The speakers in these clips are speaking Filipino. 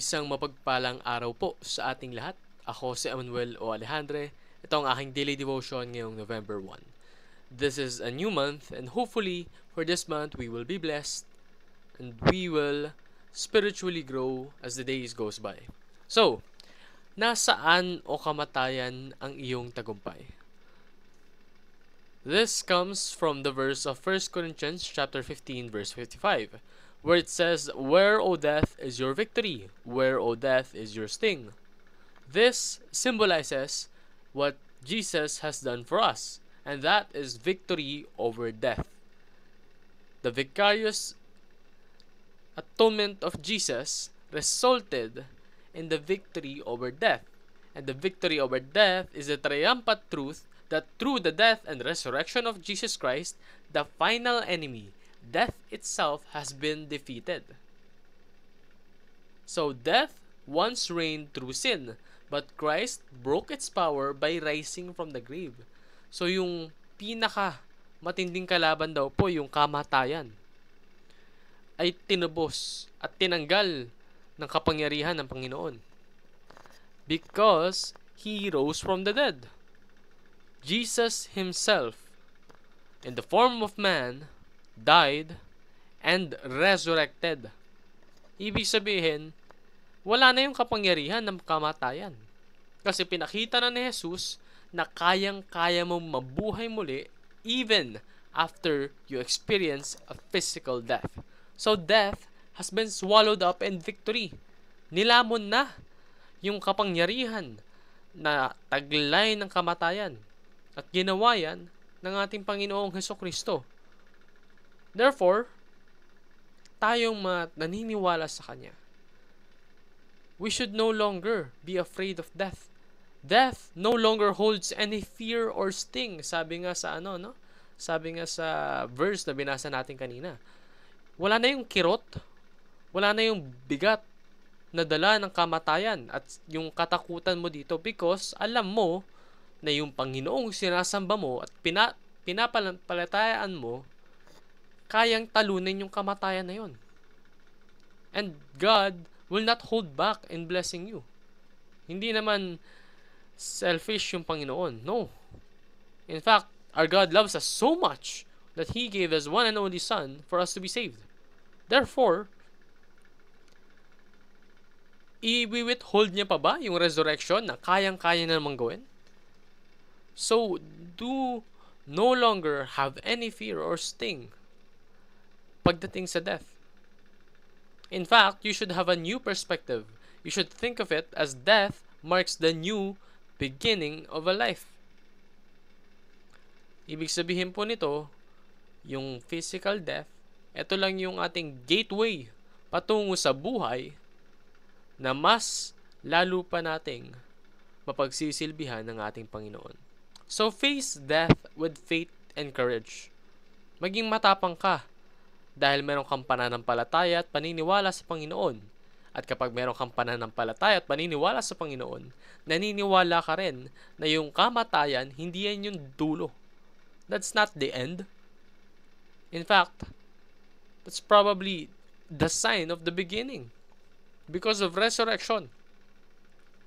Isang mapagpalang araw po sa ating lahat. Ako si Emmanuel O. Alejandre. Ito ang aking daily devotion ngayong November 1. This is a new month and hopefully for this month we will be blessed and we will spiritually grow as the days goes by. So, nasaan o kamatayan ang iyong tagumpay? This comes from the verse of 1 Corinthians chapter 15 verse 55, where it says, "Where, O death, is your victory? Where, O death, is your sting?" This symbolizes what Jesus has done for us, and that is victory over death. The vicarious atonement of Jesus resulted in the victory over death. And the victory over death is the triumphant truth that through the death and resurrection of Jesus Christ, the final enemy, death itself, has been defeated. So death once reigned through sin, but Christ broke its power by rising from the grave. So yung pinaka matinding kalaban daw po, yung kamatayan, ay tinubos at tinanggal ng kapangyarihan ng Panginoon. Because He rose from the dead. Jesus Himself, in the form of man, died and resurrected. Ibig sabihin, wala na yung kapangyarihan ng kamatayan. Kasi pinakita na ni Jesus na kayang-kaya mong mabuhay muli even after you experience a physical death. So death has been swallowed up in victory. Nilamon na yung kapangyarihan na taglay ng kamatayan. At ginawa yan ng ating Panginoong Hesukristo. Therefore, tayong naniniwala sa Kanya, we should no longer be afraid of death. Death no longer holds any fear or sting. Sabi nga sa Sabi nga sa verse na binasa natin kanina. Wala na yung kirot, wala na yung bigat na dala ng kamatayan at yung katakutan mo dito because alam mo na yung Panginoong sinasamba mo at pinapalatayaan mo, kayang talunin yung kamatayan na yun. And God will not hold back in blessing you. Hindi naman selfish yung Panginoon. No. In fact, our God loves us so much that He gave His one and only Son for us to be saved. Therefore, i-withhold niya pa ba yung resurrection na kayang-kaya na namang gawin? So, do no longer have any fear or sting pagdating sa death. In fact, you should have a new perspective. You should think of it as death marks the new beginning of a life. Ibig sabihin po nito, yung physical death, ito lang yung ating gateway patungo sa buhay na mas lalo pa nating mapagsisilbihan ng ating Panginoon. So face death with faith and courage. Maging matapang ka dahil meron kang pananampalataya at paniniwala sa Panginoon. At kapag meron kang pananampalataya at paniniwala sa Panginoon, naniniwala ka rin na yung kamatayan, hindi yan yung dulo. That's not the end. In fact, that's probably the sign of the beginning because of resurrection.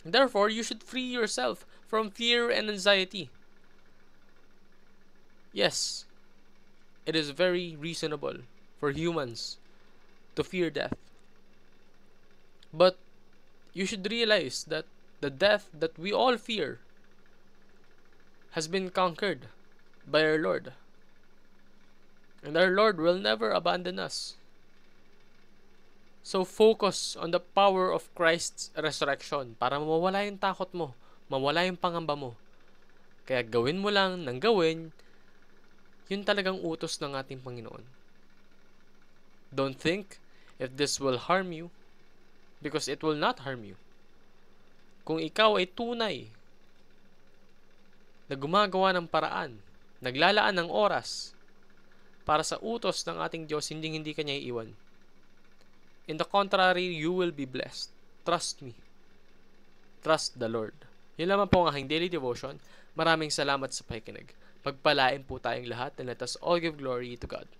Therefore, you should free yourself from fear and anxiety. Yes, it is very reasonable for humans to fear death. But you should realize that the death that we all fear has been conquered by our Lord. And our Lord will never abandon us. So focus on the power of Christ's resurrection para mawala yung takot mo, mawala yung pangamba mo. Kaya gawin mo lang ng gawin yun talagang utos ng ating Panginoon. Don't think if this will harm you because it will not harm you. Kung ikaw ay tunay na gumagawa ng paraan, naglalaan ng oras para sa utos ng ating Diyos, hindi ka niya iiwan. In the contrary, you will be blessed. Trust me. Trust the Lord. Yun lamang po ang aking daily devotion. Maraming salamat sa pakikinig. Pagpalain po tayong lahat and let us all give glory to God.